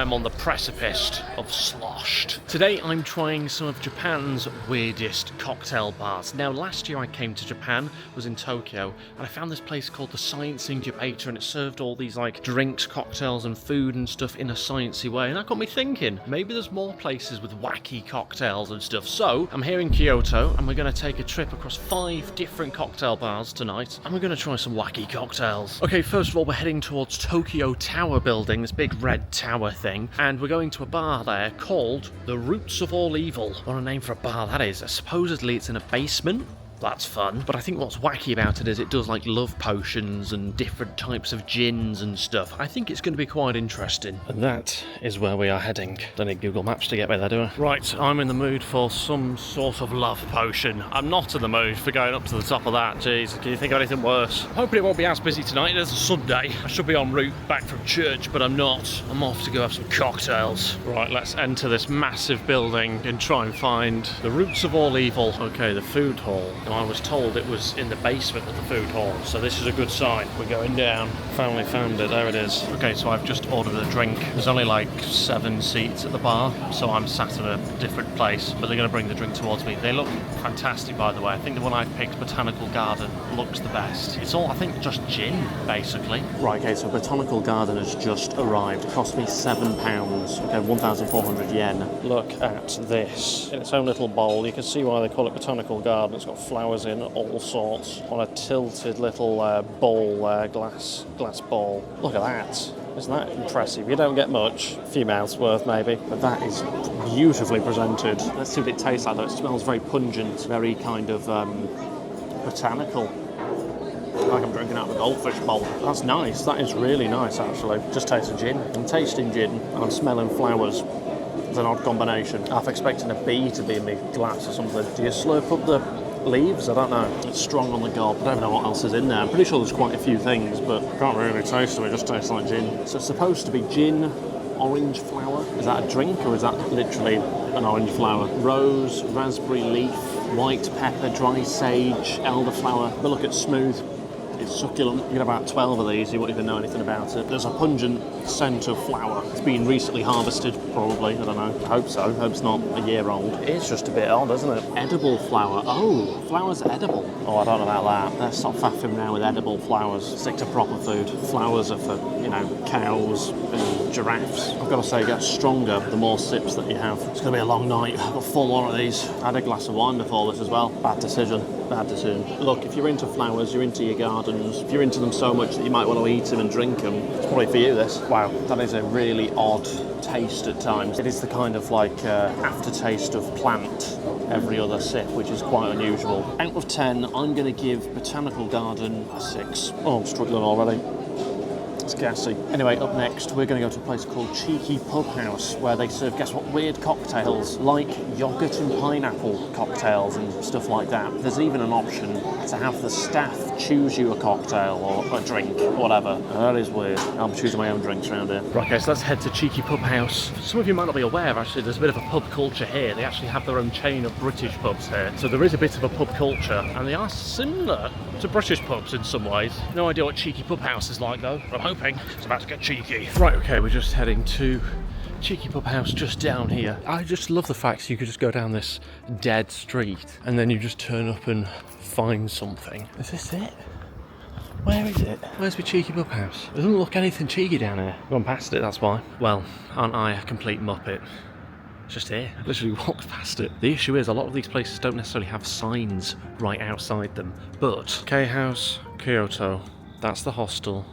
I'm on the precipice of sloshed. Today I'm trying some of Japan's weirdest cocktail bars. Now last year I came to Japan, was in Tokyo, and I found this place called the Science Incubator, and it served all these like drinks, cocktails and food and stuff in a sciencey way, and that got me thinking, maybe there's more places with wacky cocktails and stuff. So I'm here in Kyoto and we're going to take a trip across 5 different cocktail bars tonight, and we're going to try some wacky cocktails. Okay, first of all we're heading towards Tokyo Tower building, this big red tower thing, and we're going to a bar there called The Roots of All Evil. What a name for a bar that is. Supposedly it's in a basement. That's fun. But I think what's wacky about it is it does like love potions and different types of gins and stuff. I think it's going to be quite interesting. And that is where we are heading. Don't need Google Maps to get me there, do I? Right, I'm in the mood for some sort of love potion. I'm not in the mood for going up to the top of that. Jeez, can you think of anything worse? I'm hoping it won't be as busy tonight. It is a Sunday. I should be en route back from church, but I'm not. I'm off to go have some cocktails. Right, let's enter this massive building and try and find the roots of all evil. Okay, the food hall. I was told it was in the basement of the food hall, so this is a good sign. We're going down. Finally found it. There it is. Okay, so I've just ordered a drink. There's only like 7 seats at the bar, so I'm sat at a different place, but they're going to bring the drink towards me. They look fantastic, by the way. I think the one I've picked, Botanical Garden, looks the best. It's all, I think, just gin, basically. Right, okay, so Botanical Garden has just arrived. It cost me £7. Okay, 1,400 yen. Look at this. In its own little bowl. You can see why they call it Botanical Garden. It's got flowers in all sorts on a tilted little bowl there, glass bowl. Look at that. Isn't that impressive? You don't get much. A few mouths worth maybe, but that is beautifully presented. Let's see what it tastes like though. It smells very pungent, very kind of botanical. Like I'm drinking out of a goldfish bowl. That's nice. That is really nice actually. Just tasting gin. I'm tasting gin and I'm smelling flowers. It's an odd combination. I'm half expecting a bee to be in my glass or something. Do you slurp up the leaves? I don't know. It's strong on the gob. I don't know what else is in there. I'm pretty sure there's quite a few things, but I can't really taste them. It just tastes like gin. So it's supposed to be gin, orange flower. Is that a drink or is that literally an orange flower? Rose, raspberry leaf, white pepper, dry sage, elderflower. But look, it's smooth. It's succulent. You get about 12 of these, you won't even know anything about it. There's a pungent scent of flower. It's been recently harvested, probably. I don't know. I hope so. I hope it's not a year old. It's just a bit odd, isn't it? Edible flower. Oh, flowers are edible. Oh, I don't know about that. Let's stop faffing now with edible flowers. Stick to proper food. Flowers are for, you know, cows and giraffes. I've got to say, it gets stronger the more sips that you have. It's going to be a long night. I've got 4 more of these. I had a glass of wine before this as well. Bad decision. Bad decision. Look, if you're into flowers, you're into your gardens, if you're into them so much that you might want to eat them and drink them, it's probably for you, this. Wow, that is a really odd taste at times. It is the kind of like aftertaste of plant every other sip, which is quite unusual. Out of 10, I'm going to give Botanical Garden a 6. Oh, I'm struggling already. It's gassy. Anyway, up next, we're going to go to a place called Cheeky Pub House, where they serve, guess what, weird cocktails, like yogurt and pineapple cocktails and stuff like that. There's even an option to have the staff choose you a cocktail or a drink, whatever. That is weird. I'll be choosing my own drinks around here. Right, okay, so let's head to Cheeky Pub House. Some of you might not be aware, actually, there's a bit of a pub culture here. They actually have their own chain of British pubs here. So there is a bit of a pub culture, and they are similar to British pubs in some ways. No idea what Cheeky Pub House is like, though. I'm hoping it's about to get cheeky. Right, okay, we're just heading to Cheeky Pub House just down here. I just love the fact you could just go down this dead street and then you just turn up and find something. Is this it? Where is it? Where's the Cheeky Pub House? It doesn't look anything cheeky down here. I've gone past it, that's why. Well, aren't I a complete muppet? It's just here. I literally walked past it. The issue is a lot of these places don't necessarily have signs right outside them. But K-House, Kyoto, that's the hostel.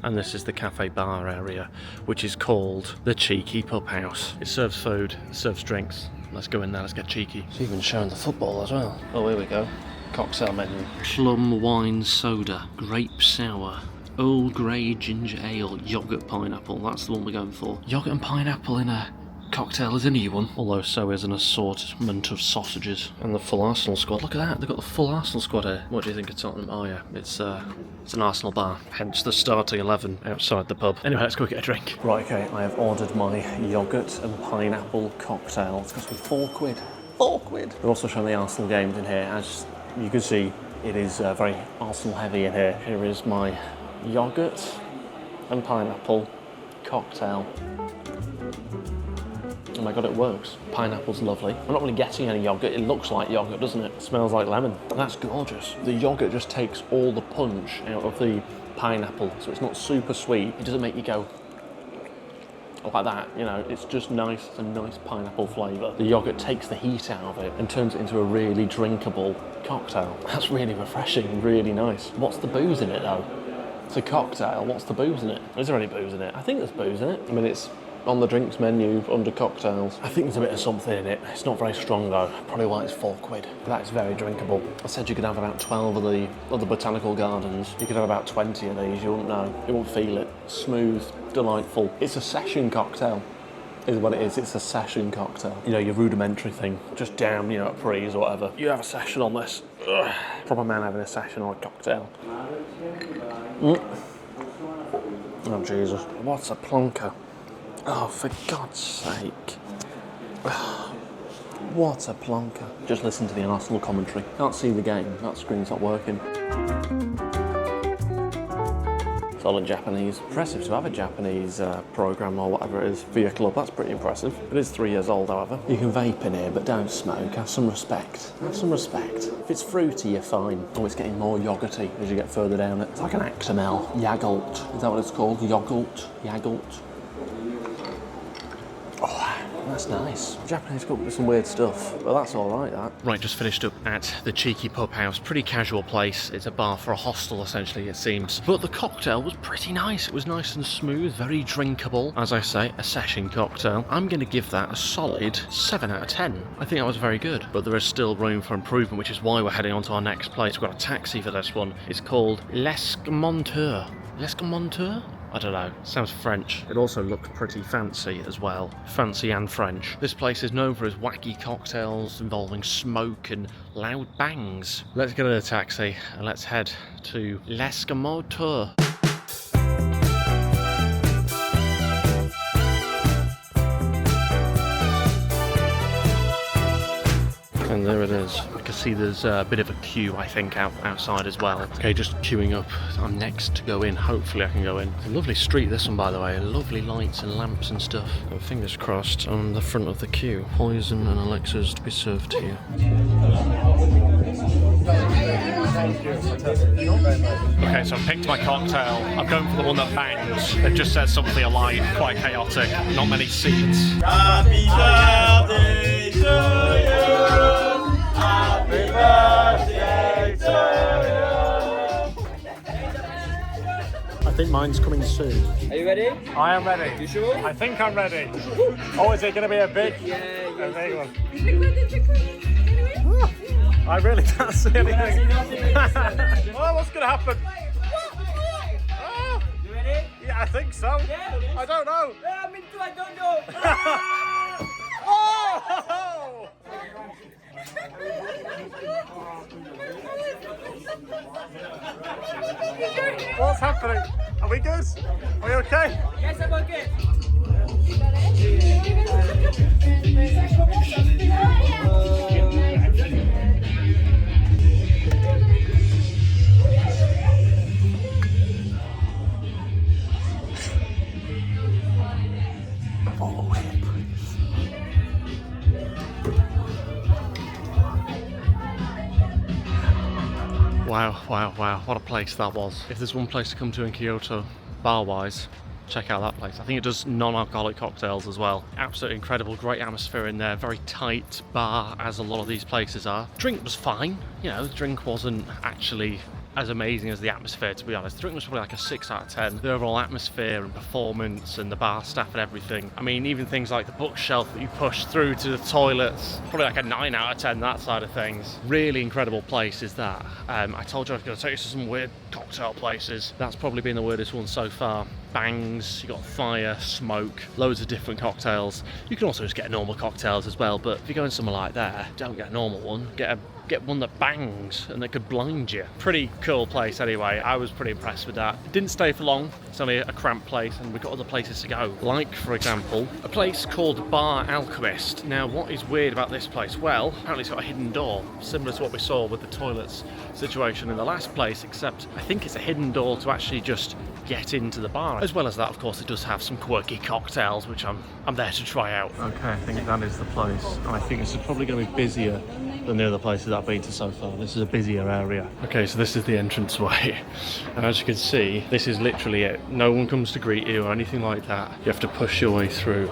And this is the cafe bar area, which is called the Cheeky Pub House. It serves food, it serves drinks. Let's go in there, let's get cheeky. It's even showing the football as well. Oh, here we go. Cocktail menu. Plum wine soda, grape sour, Earl Grey ginger ale, yogurt pineapple. That's the one we're going for. Yogurt and pineapple in a cocktail is a new one, although so is an assortment of sausages. And the full Arsenal squad. Look at that, they've got the full Arsenal squad here. What do you think of Tottenham? Oh yeah, it's an Arsenal bar, hence the starting 11 outside the pub. Anyway, let's go get a drink. Right, okay, I have ordered my yogurt and pineapple cocktail. It's cost me £4. £4! They're also showing the Arsenal games in here. As you can see, it is very Arsenal heavy in here. Here is my yogurt and pineapple cocktail. Oh my god, it works. Pineapple's lovely. I'm not really getting any yogurt. It looks like yogurt, doesn't it? It smells like lemon. That's gorgeous. The yogurt just takes all the punch out of the pineapple, so it's not super sweet. It doesn't make you go like that, you know, it's just nice. It's a nice pineapple flavour. The yogurt takes the heat out of it and turns it into a really drinkable cocktail. That's really refreshing, really nice. What's the booze in it though? It's a cocktail, what's the booze in it? Is there any booze in it? I think there's booze in it. I mean, it's on the drinks menu under cocktails. I think there's a bit of something in it. It's not very strong though. Probably why it's £4. But that is very drinkable. I said you could have about 12 of the other botanical gardens. You could have about 20 of these. You wouldn't know. You won't feel it. Smooth, delightful. It's a session cocktail, is what it is. It's a session cocktail. You know, your rudimentary thing. Just down, you know, at Prees or whatever. You have a session on this. Ugh. Proper man having a session on a cocktail. Oh Jesus. What's a plonker? Oh, for God's sake. What a plonker. Just listen to the Arsenal commentary. Can't see the game. That screen's not working. It's all in Japanese. Impressive to have a Japanese programme or whatever it is for your club. That's pretty impressive. It is 3 years old, however. You can vape in here, but don't smoke. Have some respect. Have some respect. If it's fruity, you're fine. Oh, it's getting more yogurty as you get further down it. It's like an Actimel. Yagult. Is that what it's called? Yogurt? Yagult? That's nice. Japanese cook with some weird stuff, but that's all right, that. Right, just finished up at the Cheeky Pub House. Pretty casual place. It's a bar for a hostel, essentially, it seems. But the cocktail was pretty nice. It was nice and smooth, very drinkable. As I say, a session cocktail. I'm going to give that a solid 7 out of 10. I think that was very good. But there is still room for improvement, which is why we're heading on to our next place. We've got a taxi for this one. It's called L'Escamonteur. L'Escamonteur? I don't know, sounds French. It also looked pretty fancy as well. Fancy and French. This place is known for its wacky cocktails involving smoke and loud bangs. Let's get in a taxi and let's head to L'Escamoteur. And there it is. I can see there's a bit of a queue, I think, outside as well. Okay, just queuing up. I'm next to go in. Hopefully I can go in. It's a lovely street, this one, by the way. Lovely lights and lamps and stuff. And fingers crossed, on the front of the queue. Poison and elixirs to be served here. Okay, so I picked my cocktail. I'm going for the one that bangs. It just says something alike, quite chaotic. Not many seats. Happy birthday to you. Happy birthday to you. I think mine's coming soon. Are you ready? I am ready. You sure? I think I'm ready. Oh, is it going to be a big, a big one? I really can't see anything. Oh, what's going to happen? Oh. You ready? Yeah, I think so. Yeah. I don't know. Yeah, me too, I don't know. Oh! What's happening? Are we good? Are we okay? Yes, I'm okay. Wow, what a place that was. If there's one place to come to in Kyoto, bar-wise, check out that place. I think it does non-alcoholic cocktails as well. Absolutely incredible, great atmosphere in there, very tight bar, as a lot of these places are. Drink was fine, you know, the drink wasn't actually as amazing as the atmosphere, to be honest. The drink was probably like a 6 out of 10. The overall atmosphere and performance and the bar staff and everything. I mean, even things like the bookshelf that you push through to the toilets, probably like a 9 out of 10, that side of things. Really incredible place is that. I told you I was going to take you to some weird cocktail places. That's probably been the weirdest one so far. Bangs, you got fire, smoke, loads of different cocktails. You can also just get normal cocktails as well, but if you're going somewhere like that, don't get a normal one, get one that bangs and that could blind you. Pretty cool place anyway. I was pretty impressed with that. Didn't stay for long. It's only a cramped place and we've got other places to go. Like, for example, a place called Bar Alchemist. Now, what is weird about this place? Well, apparently it's got a hidden door, similar to what we saw with the toilets situation in the last place, except I think it's a hidden door to actually just get into the bar. As well as that, of course, it does have some quirky cocktails, which I'm there to try out. Okay, I think that is the place. And I think this is probably going to be busier than the other places I've been to so far. This is a busier area. Okay, so this is the entranceway. And as you can see, this is literally it. No one comes to greet you or anything like that. You have to push your way through.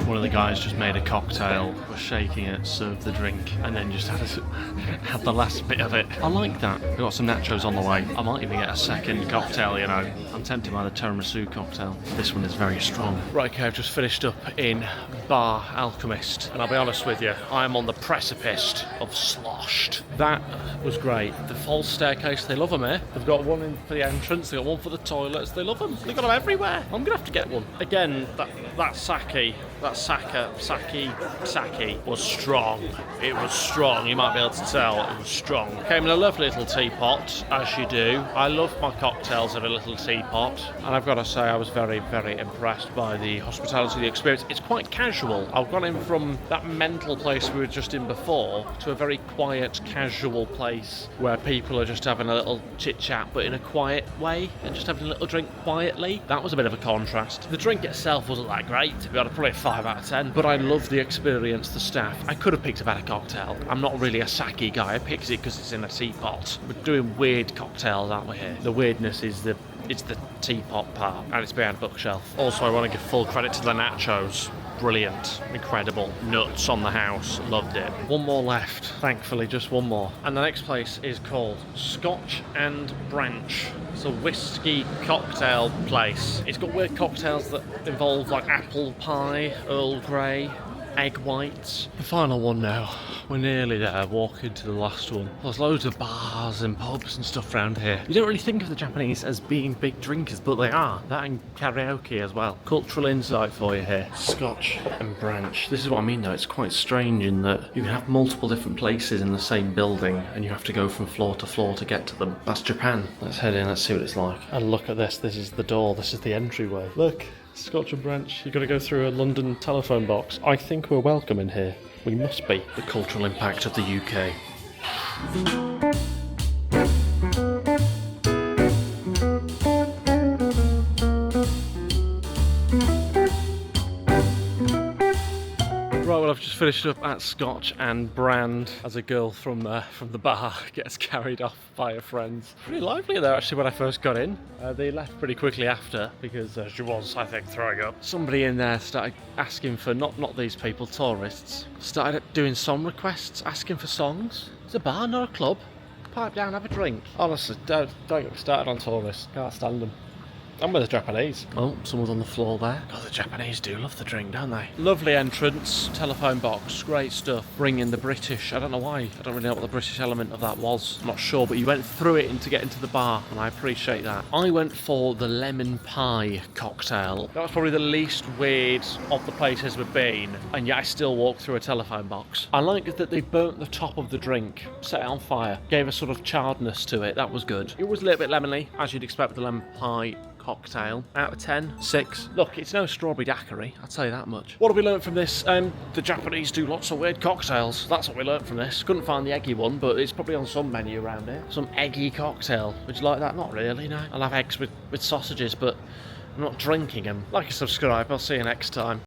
One of the guys just made a cocktail, was shaking it, served the drink, and then just had the last bit of it. I like that. We've got some nachos on the way. I might even get a second cocktail, you know. I'm tempted by the tiramisu cocktail. This one is very strong. Right, okay, I've just finished up in Bar Alchemist, and I'll be honest with you, I am on the precipice of sloshed. That was great. The false staircase, they love them here. They've got one in for the entrance, they've got one for the toilets, they love them. They've got them everywhere. I'm gonna have to get one. Again, that sake was strong. It was strong, you might be able to tell, it was strong. Came in a lovely little teapot, as you do. I love my cocktails in a little teapot, and I've got to say I was very, very impressed by the hospitality of the experience. It's quite casual. I've gone in from that mental place we were just in before to a very quiet, casual place where people are just having a little chit-chat, but in a quiet way, and just having a little drink quietly. That was a bit of a contrast. The drink itself wasn't that great, to be honest, probably a 5 out of 10, but I love the experience, the staff. I could have picked a better cocktail. I'm not really a sake guy. I picked it because it's in a teapot. We're doing weird cocktails, aren't we here? The weirdness is it's the teapot part, and it's behind a bookshelf. Also, I want to give full credit to the nachos. Brilliant, incredible, nuts on the house, loved it. One more left, thankfully, just one more. And the next place is called Scotch and Branch. It's a whiskey cocktail place. It's got weird cocktails that involve like apple pie, Earl Grey, egg whites. The final one now. We're nearly there, walking to the last one. There's loads of bars and pubs and stuff around here. You don't really think of the Japanese as being big drinkers, but they are. That and karaoke as well. Cultural insight for you here. Scotch and Branch. This is what I mean though, it's quite strange in that you can have multiple different places in the same building and you have to go from floor to floor to get to them. That's Japan. Let's head in, let's see what it's like. And look at this, this is the door, this is the entryway. Look. Scotch and Branch, you've got to go through a London telephone box. I think we're welcome in here. We must be. The cultural impact of the UK. Right, well, I've just finished up at Scotch and Brand as a girl from the bar gets carried off by her friends. Pretty lively there, actually, when I first got in. They left pretty quickly after because she was, I think, throwing up. Somebody in there started asking for, not these people, tourists, started doing song requests, asking for songs. It's a bar, not a club. Pipe down, have a drink. Honestly, don't get me started on tourists. Can't stand them. I'm with the Japanese. Oh, someone's on the floor there. God, the Japanese do love the drink, don't they? Lovely entrance, telephone box, great stuff. Bringing the British, I don't know why. I don't really know what the British element of that was. I'm not sure, but you went through it to get into the bar, and I appreciate that. I went for the lemon pie cocktail. That was probably the least weird of the places we've been, and yet I still walked through a telephone box. I liked that they burnt the top of the drink, set it on fire, gave a sort of charredness to it. That was good. It was a little bit lemony, as you'd expect with the lemon pie cocktail. Out of 10, 6. Look, it's no strawberry daiquiri, I'll tell you that much. What have we learnt from this? The Japanese do lots of weird cocktails. That's what we learnt from this. Couldn't find the eggy one, but it's probably on some menu around here. Some eggy cocktail. Would you like that? Not really, no. I'll have eggs with sausages, but I'm not drinking them. Like and subscribe, I'll see you next time.